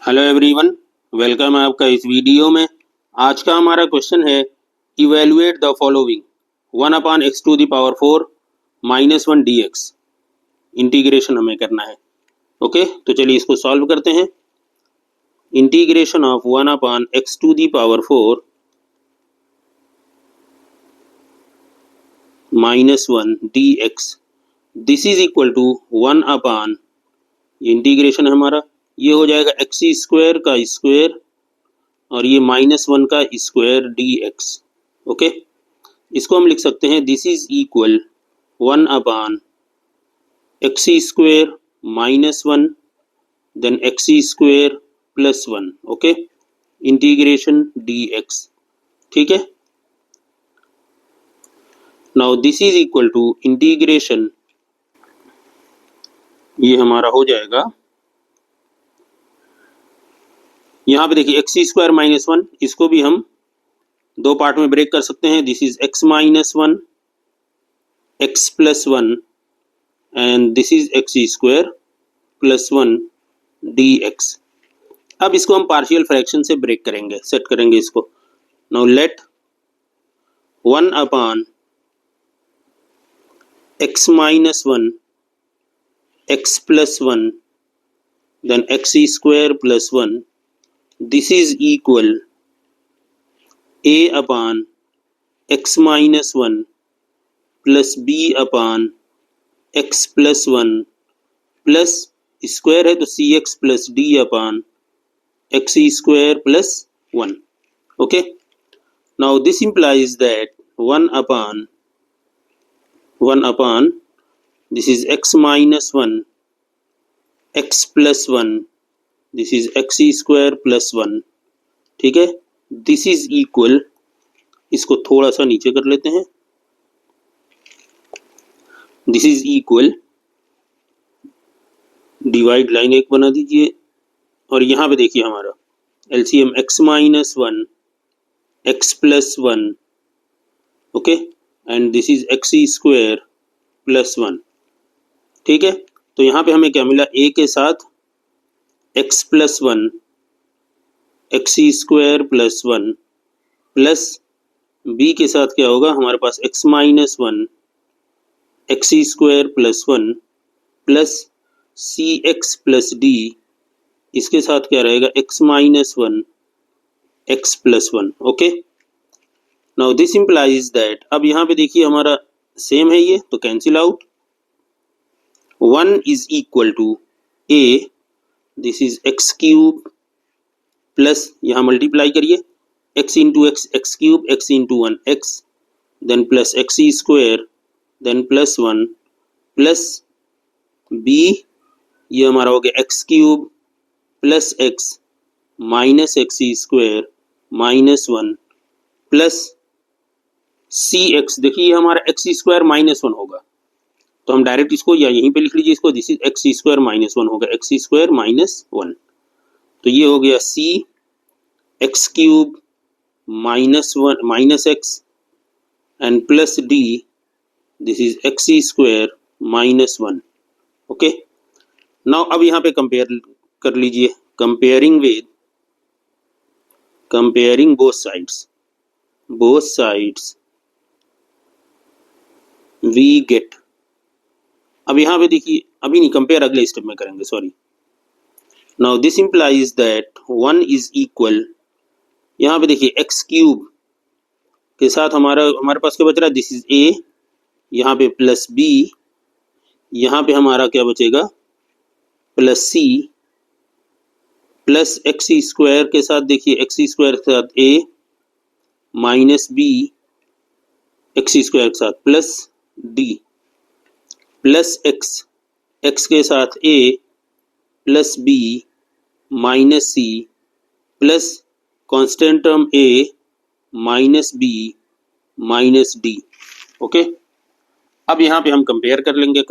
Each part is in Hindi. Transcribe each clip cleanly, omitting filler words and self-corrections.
हेलो एवरीवन, वेलकम है आपका इस वीडियो में। आज का हमारा क्वेश्चन है evaluate the following 1/x⁴ -1 dx। Integration हमें करना है। ओके, तो चलिए इसको सॉल्व करते हैं। Integration of 1/x⁴ -1 dx this is equal to 1/, ये इंटीग्रेशन है हमारा, ये हो जाएगा x² का स्क्वायर और ये -1 का स्क्वायर dx। ओके, इसको हम लिख सकते हैं this is equal 1/x² -1 then x² +1। Okay, integration dx। ठीक है, now this is equal to integration, ये हमारा हो जाएगा, यहाँ पे देखिए x² -1, इसको भी हम दो पार्ट में ब्रेक कर सकते हैं। This is x -1 x +1 and this is x² +1 dx। अब इसको हम पार्शियल फ्रैक्शन से ब्रेक करेंगे, सेट करेंगे इसको। Now let 1/x -1 x +1 then x² +1 this is equal a/x -1 plus b/x +1 plus square है तो cx plus d/x² +1। Okay, now this implies that 1/, this is x -1 x +1, this is x² +1। ठीक है, दिस इज इक्वल, इसको थोड़ा सा नीचे कर लेते हैं, this is equal, divide line एक बना दीजिए और यहाँ पे देखिए हमारा LCM x -1 x +1, okay, and this is x² +1। ठीक है, तो यहाँ पे हमें क्या मिला, a के साथ x +1 x² +1 प्लस b के साथ क्या होगा, हमारे पास x -1 x² +1 plus cx plus d, इसके साथ क्या रहेगा x -1 x +1। Okay, now this implies that, अब यहाँ पे देखिए हमारा सेम है ये, तो cancel out. 1 is equal to a, this is x³ plus, यहाँ मल्टीप्लाई करिए, x into x x³ x into 1 x then plus x² then +1 plus b, ये हमारा हो गया x³ plus x minus x² -1 plus cx, देखिए हमारा x² -1 होगा, तो हम डायरेक्ट इसको या यहीं पे लिख लीजिए इसको, दिस इज x² -1 होगा, x² -1, तो ये हो गया c x³ -1 -x and plus d, this is x² -1। Okay, now अब यहाँ पे कंपेयर कर लीजिए, comparing both sides we get. अब यहाँ पे देखिए, अभी नहीं, कंपेयर अगले स्टेप में करेंगे, sorry. Now this implies that 1 is equal, यहाँ पे देखिए x³ के साथ हमारे पास क्या बच रहा है, दिस इज a, यहाँ पे प्लस b, यहाँ पे हमारा क्या बचेगा प्लस c, प्लस x² के साथ देखिए x² के साथ a माइनस b x² के साथ प्लस d प्लस x के साथ a plus b minus c plus constant term a minus b minus d। Okay, अब यहाँ पे हम कंपेयर कर लेंगे,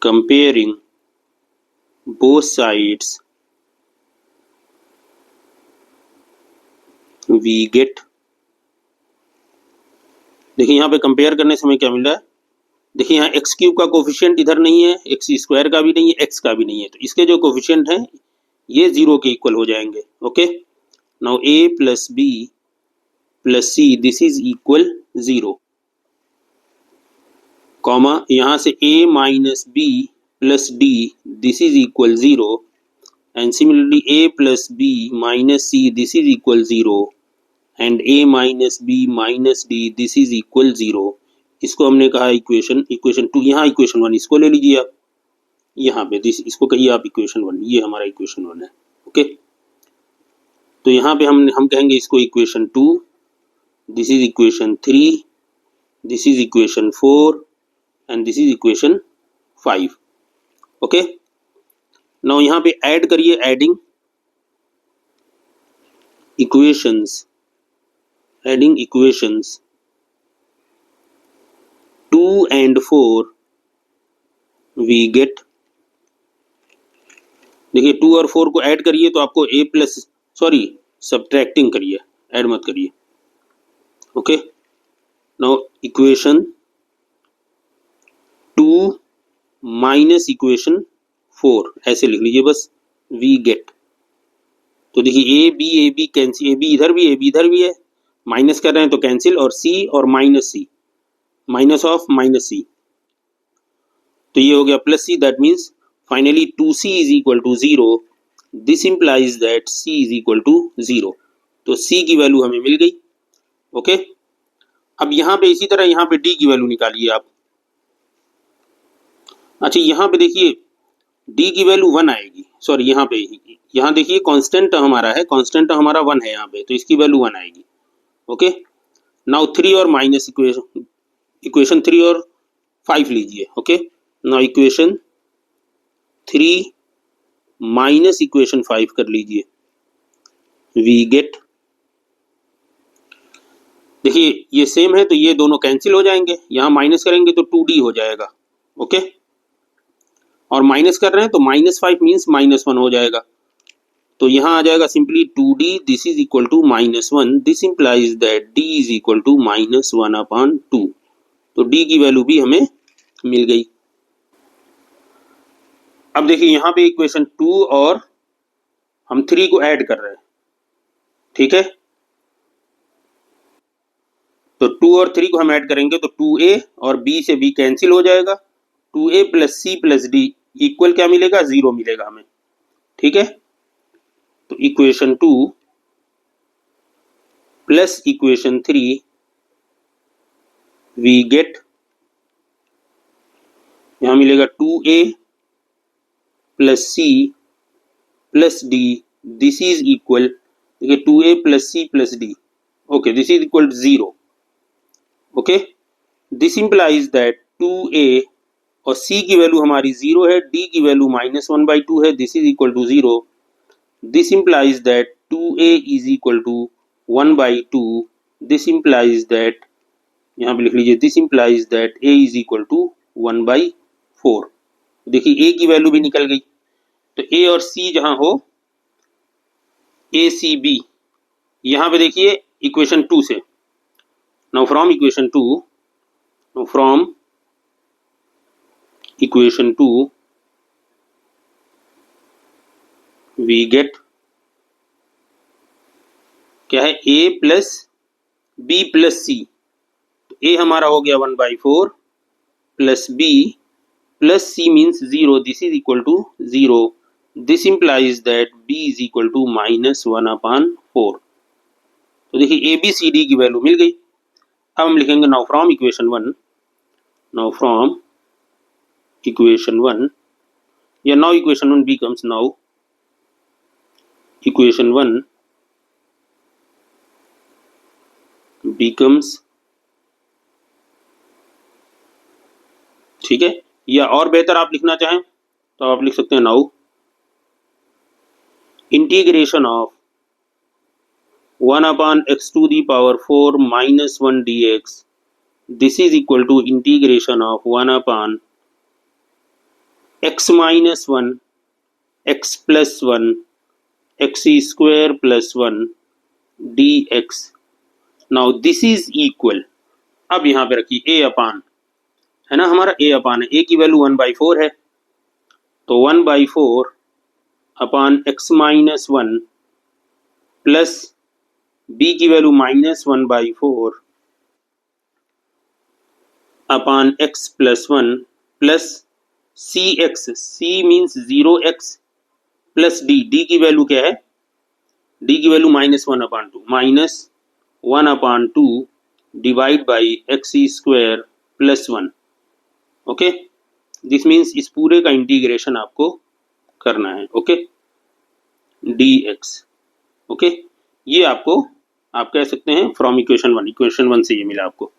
comparing both sides we get. देखिए यहाँ पे कंपेयर करने से हमें क्या मिल रहा है, देखिए यहाँ एक्स क्यूब का कोफिशिएंट इधर नहीं है, एक्स स्क्वायर का भी नहीं है, एक्स का भी नहीं है, तो इसके जो कोफिशिएंट हैं ये 0 के इक्वल हो जाएंगे। Okay, now a plus B plus C this is equal 0, comma यहाँ से a minus B plus D this is equal 0 and similarly a plus B minus C this is equal 0 and a minus B minus D this is equal 0। इसको हमने कहा इक्वेशन 2। यहाँ इक्वेशन 1 इसको ले लीजिए आप, यहाँ पे दिस इसको कहिए आप इक्वेशन 1, ये हमारा इक्वेशन 1 है। ओके, तो यहाँ पे हम कहेंगे इसको equation 2, this is equation 3, this is equation 4 and this is equation 5। Okay, now यहाँ पे ऐड करिए, adding equations 2 and 4 we get, देखिए 2 और 4 को ऐड करिए तो आपको a प्लस सब्ट्रैक्टिंग करिए, ऐड मत करिए। Okay, now equation 2 minus equation 4 ऐसे लिख लीजिए बस, वी गेट। तो देखिए A B cancel, A B इधर भी है, माइनस कर रहे हैं तो कैंसिल, और सी और minus C, minus of minus C, तो ये हो गया plus C, that means finally 2c is equal to 0, this implies that c is equal to 0, तो c की वैल्यू हमें मिल गई। ओके, अब यहाँ पे इसी तरह यहाँ पे d की वैल्यू निकालिए आप। अच्छा यहाँ पे देखिए d की वैल्यू 1 आएगी, सॉरी यहाँ देखिए कांस्टेंट हमारा है, कांस्टेंट हमारा 1 है यहाँ पे, तो इसकी वैल्यू 1 आएगी। ओके, नाउ 3 और माइनस इक्वेशन 3 और 5 लीजिए। Okay, now equation 3 minus equation 5 कर लीजिए, वी गेट, देखिए ये सेम है तो ये दोनों कैंसिल हो जाएंगे, यहाँ माइनस करेंगे तो 2d हो जाएगा। ओके, और माइनस कर रहे हैं तो -5 मीन्स -1 हो जाएगा, तो यहाँ आ जाएगा simply 2d this is equal to -1, this implies that d is equal to -1/2, तो d की वैल्यू भी हमें मिल गई। अब देखिए यहाँ पे इक्वेशन 2 और हम 3 को ऐड कर रहे हैं, ठीक है, तो 2 और 3 को हम ऐड करेंगे तो 2a और b से b कैंसिल हो जाएगा, 2a plus c plus d equal क्या मिलेगा, 0 मिलेगा हमें। ठीक है, तो equation 2 plus equation 3 we get, यहां मिलेगा 2a plus c plus d this is equal, देखिए 2a plus c plus d, okay this is equal 0। Okay, this implies that 2a और c की वैल्यू हमारी 0 है, d की वैल्यू -1/2 है, this is equal to 0, this implies that 2a is equal to 1/2, this implies that, यहाँ पे लिख लीजिए this implies that a is equal to 1/4। देखिए a की वैल्यू भी निकल गई, तो a और c जहां हो ACB, यहाँ पे देखिए इक्वेशन 2 से, now from equation 2 we get क्या है, a plus b plus c, तो a हमारा हो गया 1/4 plus b plus c means 0, this is equal to 0, this implies that b is equal to -1/4। तो देखिए a b c d की वैल्यू मिल गई। अब हम लिखेंगे नाउ फ्रॉम इक्वेशन 1 या now equation 1 becomes now equation 1 becomes, ठीक है, या और बेहतर आप लिखना चाहें तो आप लिख सकते हैं now integration of 1/x to the power 4 minus 1 dx, this is equal to integration of 1/x minus 1 x plus 1 x square plus 1 dx। Now this is equal, अब यहाँ पे रखिए a अपान है ना हमारा a अपान a की वैल्यू 1/4 है, तो 1/4 upon x minus 1 plus b की value -1/4 upon x plus 1 plus C X, C means 0x plus D की वैल्यू क्या है, डी की value -1/2 -1/2 divide by X square plus 1। Okay, this means इस पूरे का इंटीग्रेशन आपको करना है। Okay, dx। ओके, ये आपको आप कह सकते हैं फ्रॉम इक्वेशन 1 से ये मिला आपको।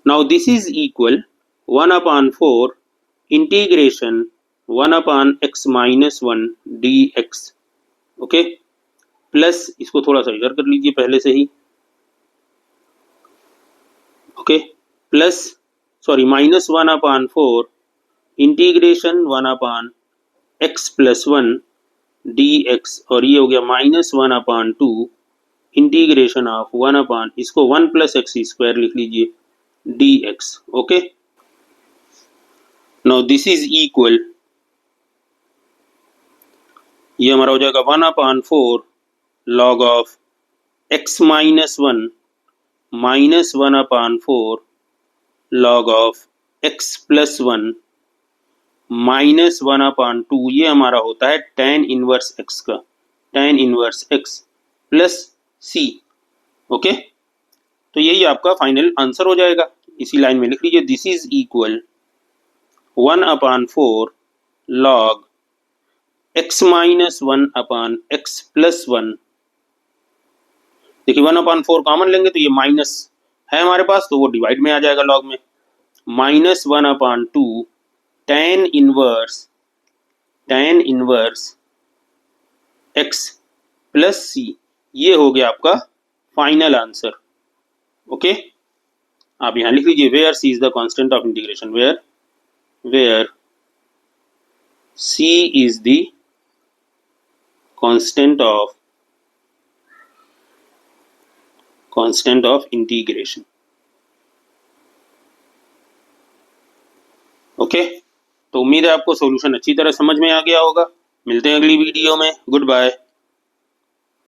Now this is equal 1/4 integration 1/x minus 1 dx। Okay, plus इसको थोड़ा सा इधर कर लीजिए पहले से ही। Okay, plus sorry -1/4 integration 1/x plus 1 dx, और ये हो गया -1/2 इंटीग्रेशन ऑफ 1 इसको 1 प्लस एक्स स्क्वायर लिख लीजिए dx। Okay, now this is equal, ये हमारा हो जाएगा 1/4 log of x minus 1 -1/4 log of x plus 1 -1/2, ये हमारा होता है tan इनवर्स x का, tan inverse x plus c। Okay, तो यही आपका फाइनल आंसर हो जाएगा। इसी लाइन में लिख लीजिए, this is equal 1/4 log x minus 1/x plus 1। देखिए 1/4 कॉमन लेंगे तो ये माइनस है हमारे पास, तो वो डिवाइड में आ जाएगा लॉग में, -1/2 tan inverse x plus c, ये हो गया आपका फाइनल आंसर। ओके, आप यहां लिख लीजिए where c is the constant of integration, where c is the constant of integration. Okay, तो उम्मीद है आपको सॉल्यूशन अच्छी तरह समझ में आ गया होगा। मिलते हैं अगली वीडियो में, गुड बाय।